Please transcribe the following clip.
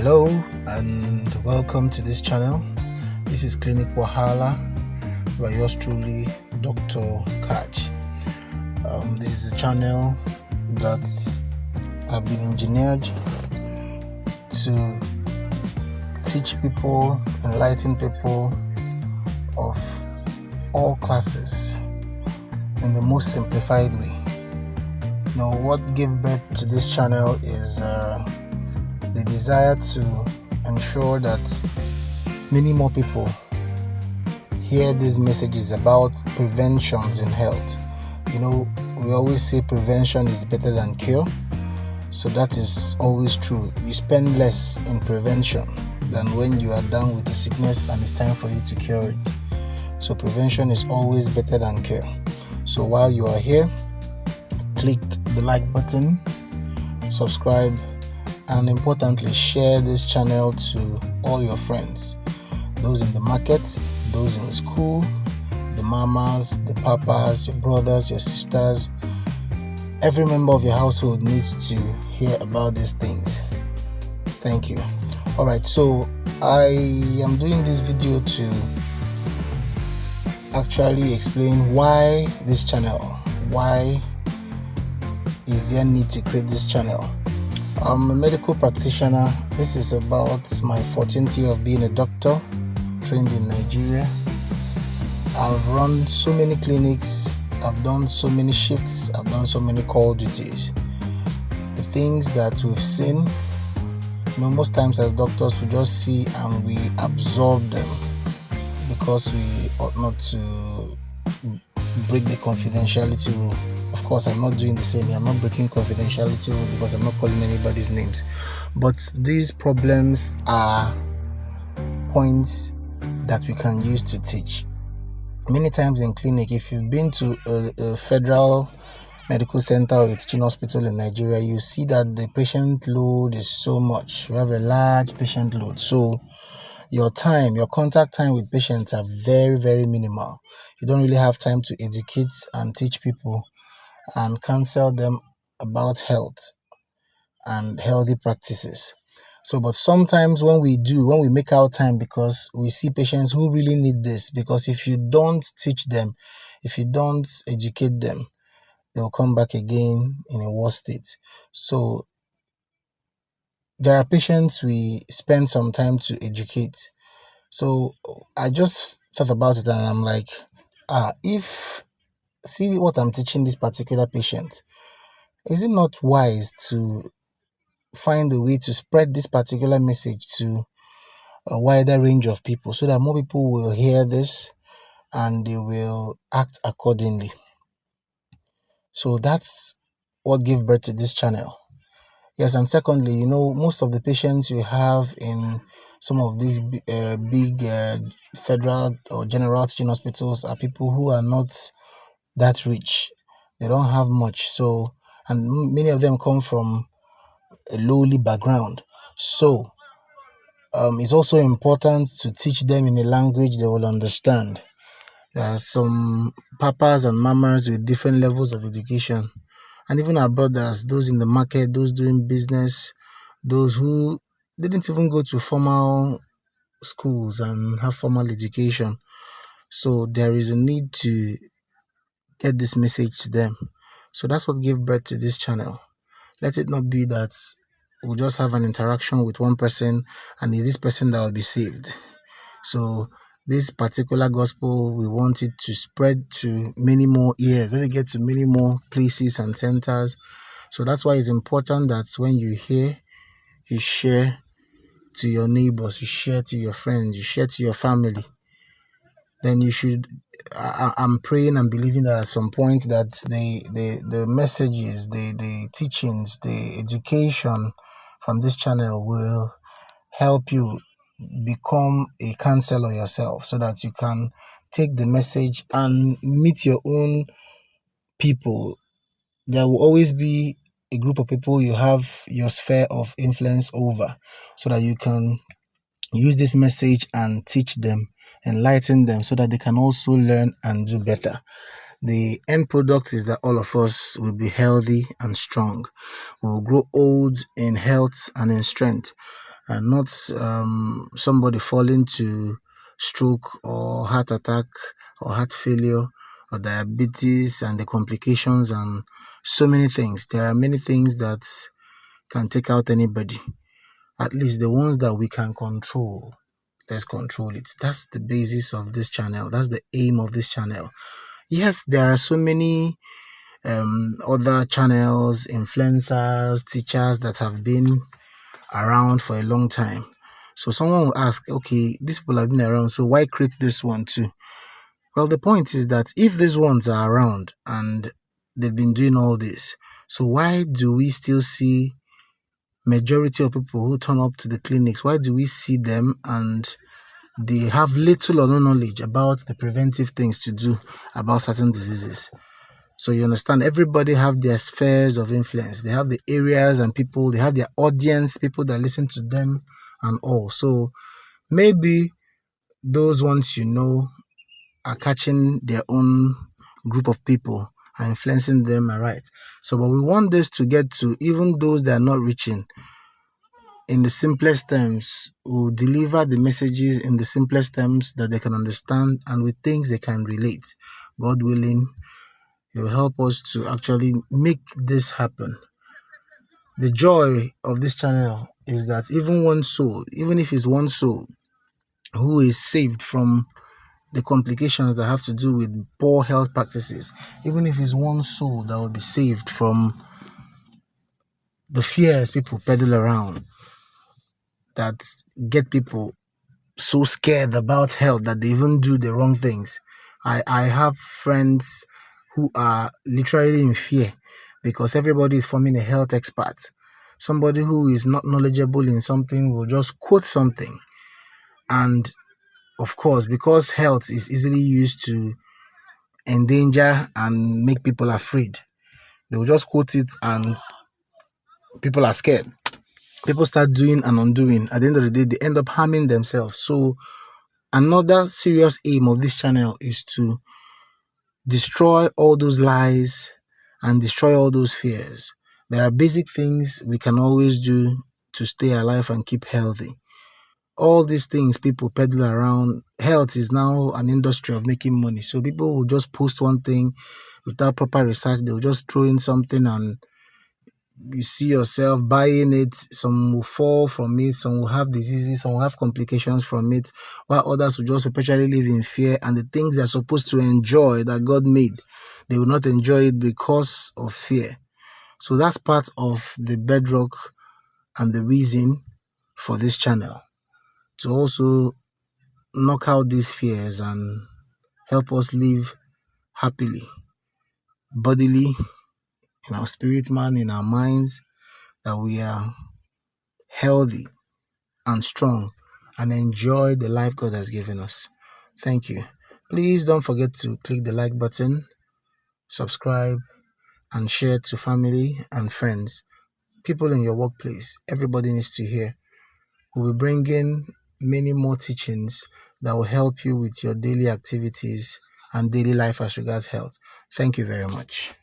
Hello and welcome to this channel. This is Clinic Wahala by yours truly, Dr. Kaj. This is a channel that have been engineered to teach people, enlighten people of all classes in the most simplified way. Now, what gave birth to this channel is the desire to ensure that many more people hear these messages about preventions in health. We always say prevention is better than cure. So that is always true. You spend less in prevention than when you are done with the sickness and it's time for you to cure it. So prevention is always better than cure. So while you are here, click the like button, subscribe, and importantly, share this channel to all your friends. Those in the market, those in school, the mamas, the papas, your brothers, your sisters. Every member of your household needs to hear about these things. Thank you. Alright, so I am doing this video to actually explain why this channel. Why is there need to create this channel? I'm a medical practitioner. This is about my 14th year of being a doctor, trained in Nigeria. I've run so many clinics, I've done so many shifts, I've done so many call duties. The things that we've seen, most times as doctors we just see and we absorb them because we ought not to break the confidentiality rule. Of course, I'm not doing the same here. I'm not breaking confidentiality rule because I'm not calling anybody's names. But these problems are points that we can use to teach. Many times in clinic, if you've been to a federal medical center or a teaching hospital in Nigeria, you see that the patient load is so much. We have a large patient load. So your contact time with patients are very, very minimal. You don't really have time to educate and teach people and counsel them about health and healthy practices. So, but sometimes when we make our time, because we see patients who really need this, because if you don't teach them, if you don't educate them, they'll come back again in a worse state. So there are patients we spend some time to educate. So I just thought about it and I'm like, see what I'm teaching this particular patient. Is it not wise to find a way to spread this particular message to a wider range of people so that more people will hear this and they will act accordingly? So that's what gave birth to this channel. Yes, and secondly, most of the patients you have in some of these big federal or general teaching hospitals are people who are not that rich. They don't have much. So, and many of them come from a lowly background. So, it's also important to teach them in a language they will understand. There are some papas and mamas with different levels of education. And even our brothers, those in the market, those doing business, those who didn't even go to formal schools and have formal education. So there is a need to get this message to them. So that's what gave birth to this channel. Let it not be that we'll just have an interaction with one person and it's this person that will be saved. So this particular gospel, we want it to spread to many more ears. Let it get to many more places and centers. So that's why it's important that when you hear, you share to your neighbors, you share to your friends, you share to your family. Then you should, I'm praying and believing that at some point that the messages, the teachings, the education from this channel will help you become a counselor yourself so that you can take the message and meet your own people. There will always be a group of people you have your sphere of influence over so that you can use this message and teach them, enlighten them so that they can also learn and do better. The end product is that all of us will be healthy and strong. We will grow old in health and in strength. and not somebody falling to stroke or heart attack or heart failure or diabetes and the complications and so many things. There are many things that can take out anybody. At least the ones that we can control, let's control it. That's the basis of this channel. That's the aim of this channel. Yes, there are so many other channels, influencers, teachers that have been around for a long time. So someone will ask, okay, these people have been around, so why create this one too? Well, the point is that if these ones are around and they've been doing all this, so why do we still see majority of people who turn up to the clinics? Why do we see them and they have little or no knowledge about the preventive things to do about certain diseases? So you understand, everybody have their spheres of influence. They have the areas and people, they have their audience, people that listen to them and all. So maybe those ones are catching their own group of people and influencing them, all right. So but we want this to get to even those that are not reaching. In the simplest terms, we'll deliver the messages in the simplest terms that they can understand and with things they can relate. God willing, it will help us to actually make this happen. The joy of this channel is that even one soul, even if it's one soul who is saved from the complications that have to do with poor health practices, even if it's one soul that will be saved from the fears people peddle around that get people so scared about health that they even do the wrong things. I have friends who are literally in fear because everybody is forming a health expert. Somebody who is not knowledgeable in something will just quote something. And of course, because health is easily used to endanger and make people afraid, they will just quote it and people are scared. People start doing and undoing. At the end of the day, they end up harming themselves. So another serious aim of this channel is to destroy all those lies and destroy all those fears. There are basic things we can always do to stay alive and keep healthy. All these things people peddle around, health is now an industry of making money. So people will just post one thing without proper research. They'll just throw in something and you see yourself buying it. Some will fall from it, some will have diseases, some will have complications from it, while others will just perpetually live in fear. And the things they're supposed to enjoy that God made, they will not enjoy it because of fear. So that's part of the bedrock and the reason for this channel, to also knock out these fears and help us live happily, bodily, in our spirit man, in our minds, that we are healthy and strong and enjoy the life God has given us. Thank you. Please don't forget to click the like button, subscribe, and share to family and friends, people in your workplace. Everybody needs to hear. We'll be bringing many more teachings that will help you with your daily activities and daily life as regards health. Thank you very much.